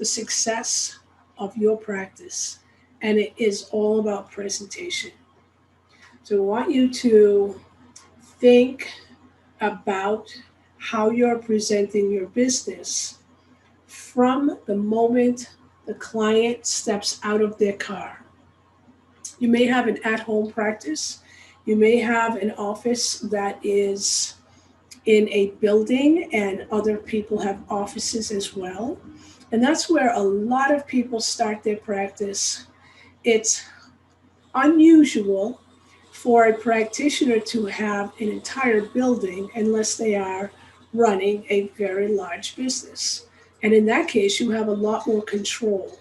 the success of your practice, and it is all about presentation. So I want you to think about how you're presenting your business from the moment the client steps out of their car. You may have an at home practice, you may have an office that is in a building, and other people have offices as well. And that's where a lot of people start their practice. It's unusual for a practitioner to have an entire building unless they are running a very large business. And in that case, you have a lot more control.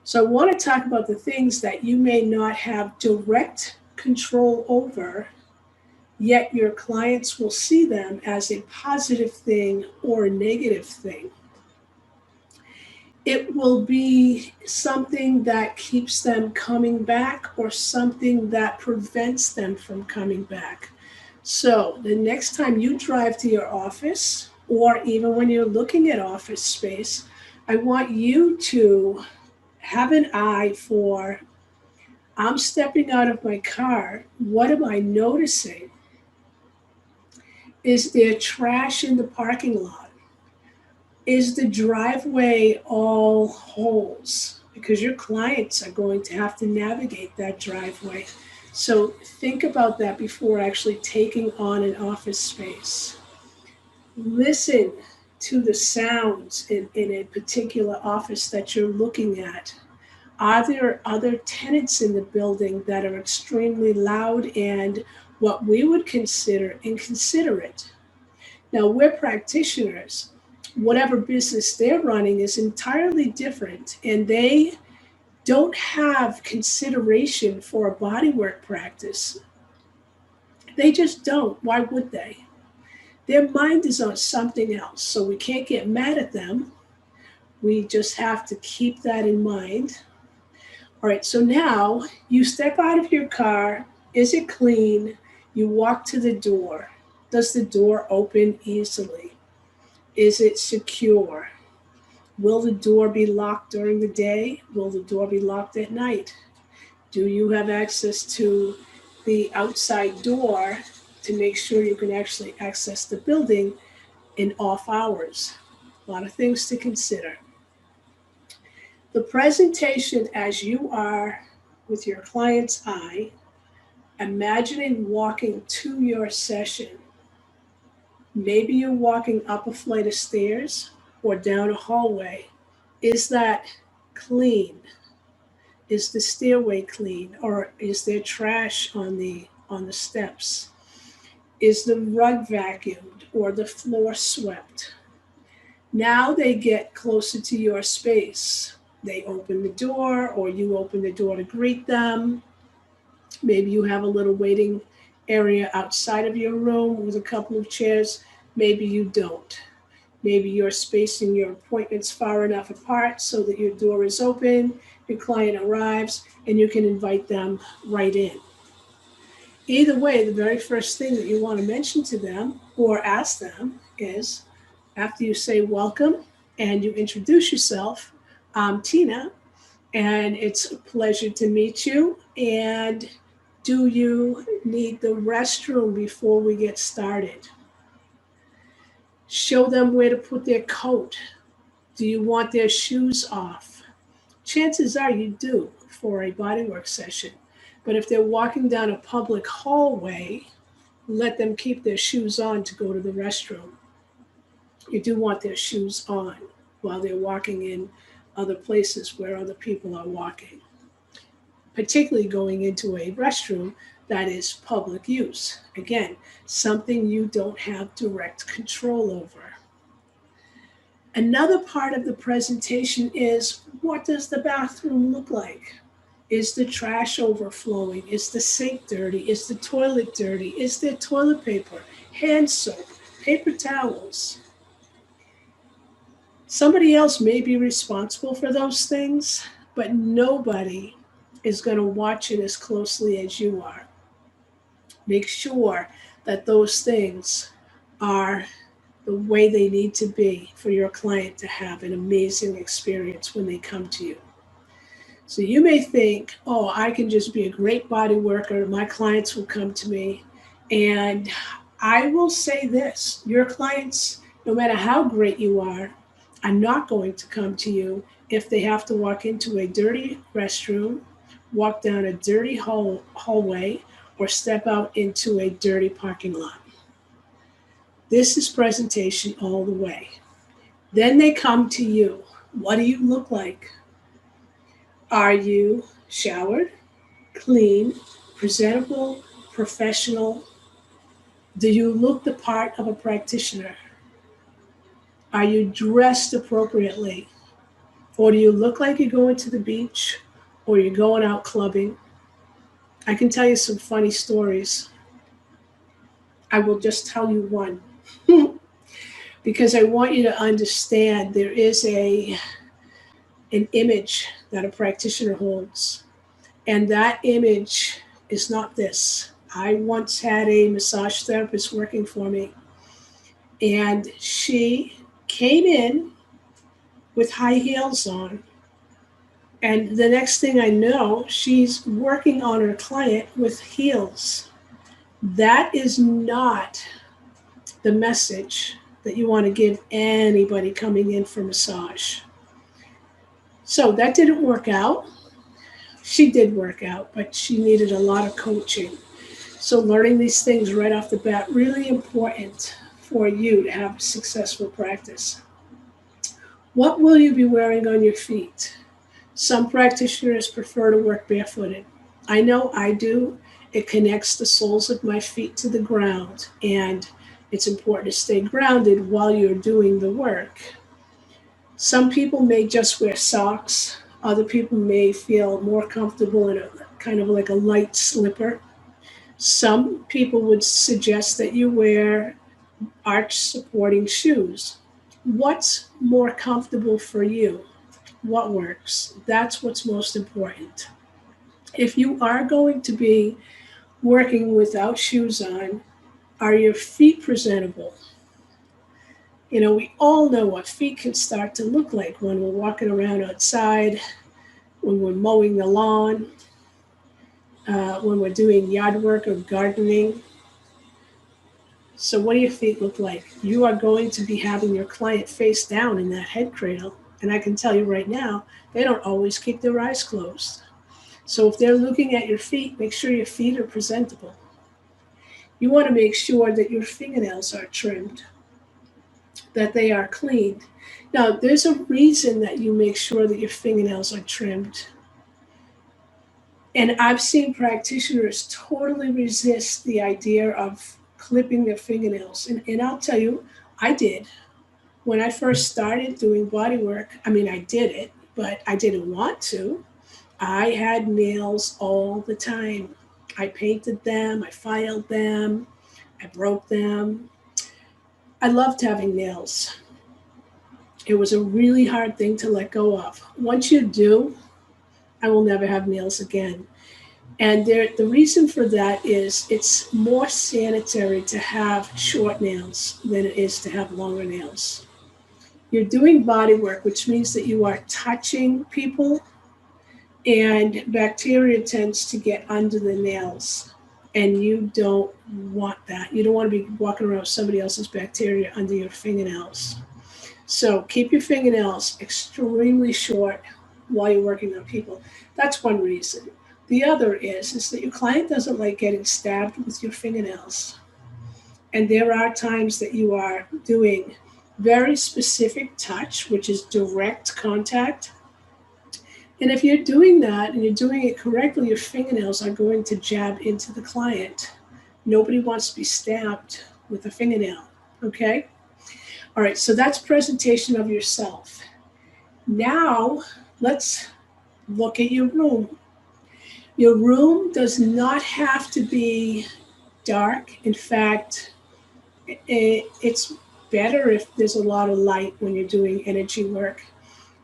So I want to talk about the things that you may not have direct control over, yet your clients will see them as a positive thing or a negative thing. It will be something that keeps them coming back or something that prevents them from coming back. So the next time you drive to your office, or even when you're looking at office space, I want you to have an eye for, I'm stepping out of my car. What am I noticing? Is there trash in the parking lot? Is the driveway all holes? Because your clients are going to have to navigate that driveway. So think about that before actually taking on an office space. Listen to the sounds in a particular office that you're looking at. Are there other tenants in the building that are extremely loud and what we would consider inconsiderate? Now, we're practitioners. Whatever business they're running is entirely different, and they don't have consideration for a bodywork practice. They just don't. Why would they? Their mind is on something else, so we can't get mad at them. We just have to keep that in mind. All right, so now you step out of your car. Is it clean? You walk to the door. Does the door open easily? Is it secure? Will the door be locked during the day? Will the door be locked at night? Do you have access to the outside door to make sure you can actually access the building in off hours? A lot of things to consider. The presentation, as you are with your client's eye, imagining walking to your session. Maybe you're walking up a flight of stairs or down a hallway. Is that clean? Is the stairway clean, or is there trash on the steps? Is the rug vacuumed or the floor swept? Now they get closer to your space. They open the door, or you open the door to greet them. Maybe you have a little waiting area outside of your room with a couple of chairs. Maybe you don't. Maybe you're spacing your appointments far enough apart so that your door is open, your client arrives, and you can invite them right in. Either way, the very first thing that you want to mention to them or ask them is, after you say welcome and you introduce yourself, I'm Tina, and it's a pleasure to meet you. And do you need the restroom before we get started? Show them where to put their coat. Do you want their shoes off? Chances are you do for a bodywork session. But if they're walking down a public hallway, let them keep their shoes on to go to the restroom. You do want their shoes on while they're walking in other places where other people are walking, particularly going into a restroom that is public use. Again, something you don't have direct control over. Another part of the presentation is, what does the bathroom look like? Is the trash overflowing? Is the sink dirty? Is the toilet dirty? Is there toilet paper, hand soap, paper towels? Somebody else may be responsible for those things, but nobody is going to watch it as closely as you are. Make sure that those things are the way they need to be for your client to have an amazing experience when they come to you. So you may think, oh, I can just be a great body worker. My clients will come to me. And I will say this, your clients, no matter how great you are not going to come to you if they have to walk into a dirty restroom, walk down a dirty hallway, or step out into a dirty parking lot. This is presentation all the way. Then they come to you. What do you look like? Are you showered, clean, presentable, professional? Do you look the part of a practitioner? Are you dressed appropriately? Or do you look like you're going to the beach or you're going out clubbing? I can tell you some funny stories. I will just tell you one because I want you to understand there is an image that a practitioner holds. And that image is not this. I once had a massage therapist working for me, and she came in with high heels on. And the next thing I know, she's working on her client with heels. That is not the message that you want to give anybody coming in for massage. So that didn't work out. She did work out, but she needed a lot of coaching. So learning these things right off the bat, really important for you to have successful practice. What will you be wearing on your feet? Some practitioners prefer to work barefooted. I know I do. It connects the soles of my feet to the ground, and it's important to stay grounded while you're doing the work. Some people may just wear socks. Other people may feel more comfortable in a kind of like a light slipper. Some people would suggest that you wear arch supporting shoes. What's more comfortable for you? What works? That's what's most important. If you are going to be working without shoes on, are your feet presentable? You know, we all know what feet can start to look like when we're walking around outside, when we're mowing the lawn, when we're doing yard work or gardening. So what do your feet look like? You are going to be having your client face down in that head cradle. And I can tell you right now, they don't always keep their eyes closed. So if they're looking at your feet, make sure your feet are presentable. You want to make sure that your fingernails are trimmed, that they are cleaned. Now, there's a reason that you make sure that your fingernails are trimmed. And I've seen practitioners totally resist the idea of clipping their fingernails. And I'll tell you, I did. When I first started doing body work, I mean, I did it, but I didn't want to. I had nails all the time. I painted them, I filed them, I broke them. I loved having nails. It was a really hard thing to let go of. Once you do, I will never have nails again. And the reason for that is it's more sanitary to have short nails than it is to have longer nails. You're doing body work, which means that you are touching people, and bacteria tends to get under the nails. And you don't want that. You don't want to be walking around with somebody else's bacteria under your fingernails. So keep your fingernails extremely short while you're working on people. That's one reason. The other is that your client doesn't like getting stabbed with your fingernails. And there are times that you are doing very specific touch, which is direct contact. And if you're doing that and you're doing it correctly, your fingernails are going to jab into the client. Nobody wants to be stabbed with a fingernail, okay? All right, so that's presentation of yourself. Now, let's look at your room. Your room does not have to be dark. In fact, it's better if there's a lot of light when you're doing energy work.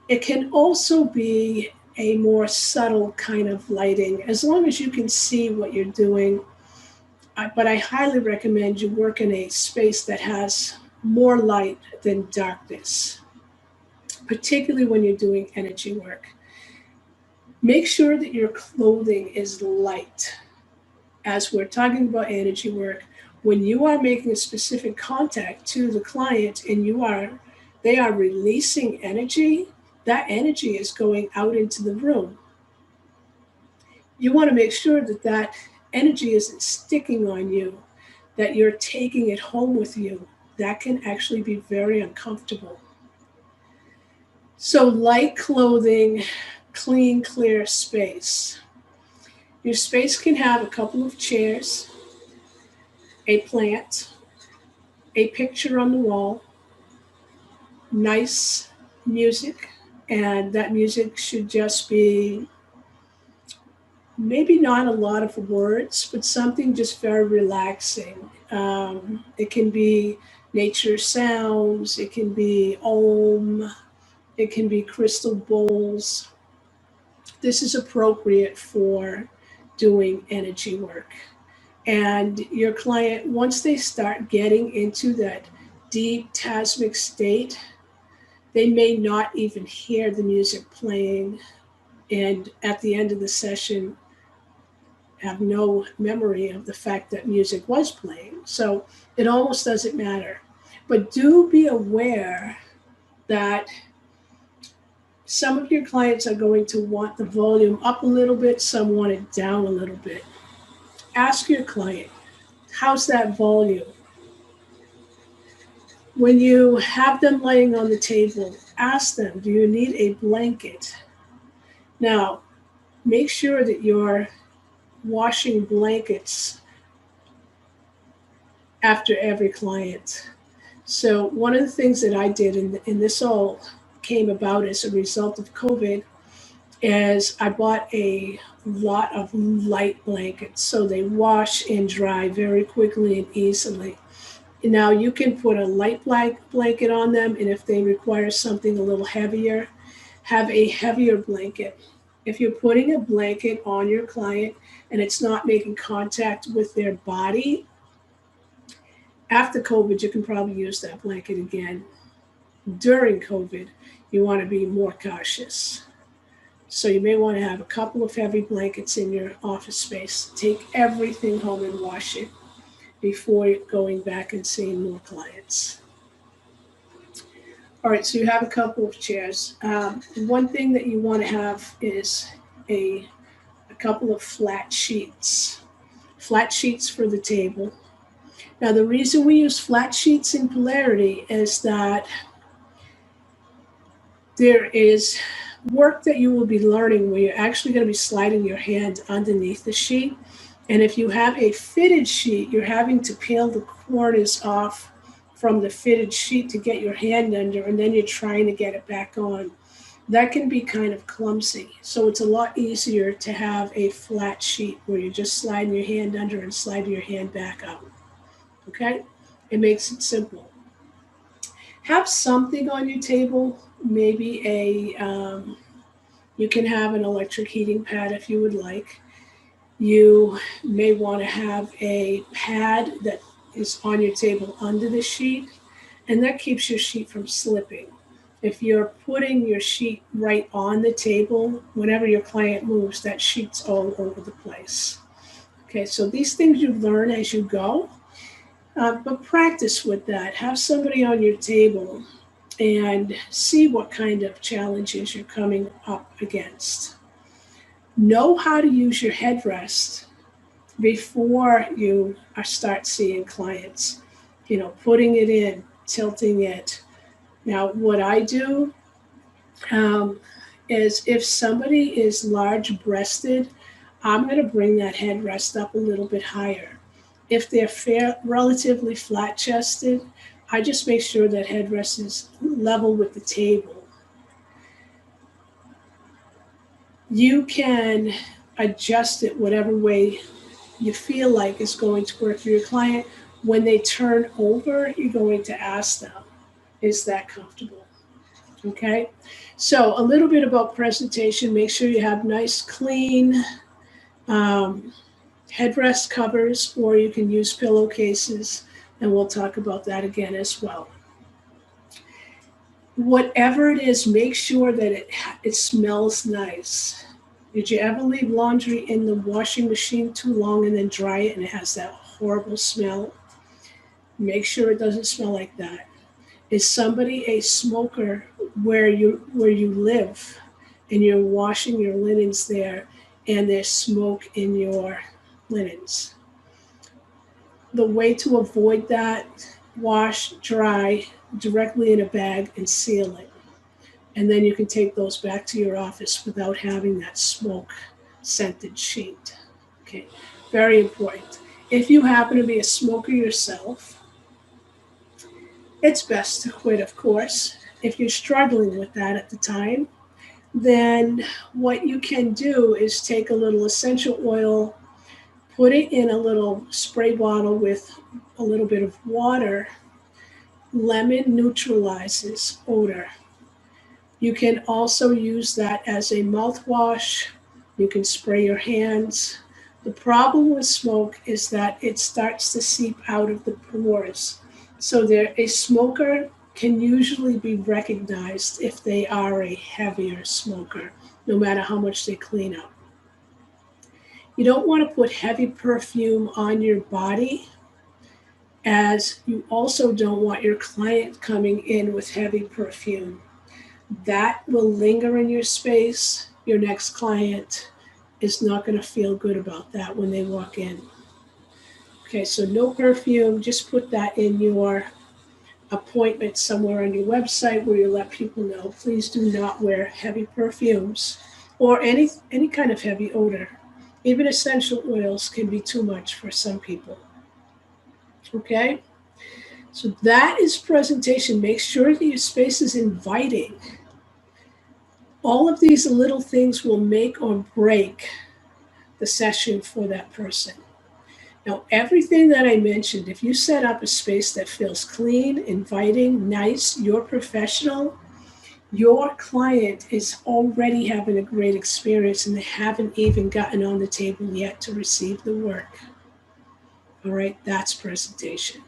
It can also be a more subtle kind of lighting, as long as you can see what you're doing. But I highly recommend you work in a space that has more light than darkness, particularly when you're doing energy work. Make sure that your clothing is light. As we're talking about energy work, when you are making a specific contact to the client and they are releasing energy, that energy is going out into the room. You want to make sure that that energy isn't sticking on you, that you're taking it home with you. That can actually be very uncomfortable. So, light clothing, clean, clear space. Your space can have a couple of chairs, a plant, a picture on the wall, nice music, and that music should just be maybe not a lot of words, but something just very relaxing. It can be nature sounds, it can be om, it can be crystal bowls. This is appropriate for doing energy work. And your client, once they start getting into that deep tasmic state, they may not even hear the music playing. And at the end of the session, have no memory of the fact that music was playing. So it almost doesn't matter. But do be aware that some of your clients are going to want the volume up a little bit, some want it down a little bit. Ask your client, how's that volume? When you have them laying on the table, ask them, do you need a blanket? Now, make sure that you're washing blankets after every client. So one of the things that I did, and this all came about as a result of COVID, is I bought a lot of light blankets so they wash and dry very quickly and easily. Now you can put a light blanket on them, and if they require something a little heavier, have a heavier blanket. If you're putting a blanket on your client and it's not making contact with their body, after COVID, you can probably use that blanket again. During COVID, you want to be more cautious. So you may want to have a couple of heavy blankets in your office space. Take everything home and wash it before going back and seeing more clients. All right, so you have a couple of chairs. One thing that you want to have is a couple of flat sheets for the table. Now, the reason we use flat sheets in polarity is that there is work that you will be learning where you're actually going to be sliding your hand underneath the sheet. And if you have a fitted sheet, you're having to peel the corners off from the fitted sheet to get your hand under, and then you're trying to get it back on. That can be kind of clumsy. So it's a lot easier to have a flat sheet where you're just sliding your hand under and sliding your hand back out. Okay? It makes it simple. Have something on your table, maybe you can have an electric heating pad if you would like. You may want to have a pad that is on your table under the sheet, and that keeps your sheet from slipping. If you're putting your sheet right on the table, whenever your client moves, that sheet's all over the place. Okay, so these things you learn as you go, but practice with that. Have somebody on your table and see what kind of challenges you're coming up against. Know how to use your headrest before you start seeing clients. Putting it in, tilting it. Now, what I do is if somebody is large breasted, I'm going to bring that headrest up a little bit higher. If they're relatively flat chested, I just make sure that headrest is level with the table. You can adjust it whatever way you feel like is going to work for your client. When they turn over, you're going to ask them, is that comfortable? Okay, so a little bit about presentation. Make sure you have nice, clean headrest covers, or you can use pillowcases And we'll talk about that again as well. Whatever it is, make sure that it smells nice. Did you ever leave laundry in the washing machine too long and then dry it and it has that horrible smell? Make sure it doesn't smell like that. Is somebody a smoker where you live and you're washing your linens there and there's smoke in your linens? The way to avoid that, wash, dry directly in a bag and seal it. And then you can take those back to your office without having that smoke scented sheet. Okay, very important. If you happen to be a smoker yourself, it's best to quit, of course. If you're struggling with that at the time, then what you can do is take a little essential oil, put it in a little spray bottle with a little bit of water. Lemon neutralizes odor. You can also use that as a mouthwash. You can spray your hands. The problem with smoke is that it starts to seep out of the pores. So a smoker can usually be recognized if they are a heavier smoker, no matter how much they clean up. You don't want to put heavy perfume on your body, as you also don't want your client coming in with heavy perfume. That will linger in your space. Your next client is not going to feel good about that when they walk in. Okay, so no perfume, just put that in your appointment somewhere on your website where you let people know, please do not wear heavy perfumes or any kind of heavy odor. Even essential oils can be too much for some people. Okay, so that is presentation. Make sure that your space is inviting. All of these little things will make or break the session for that person. Now, everything that I mentioned, if you set up a space that feels clean, inviting, nice, you're professional, your client is already having a great experience and they haven't even gotten on the table yet to receive the work. All right, that's presentation.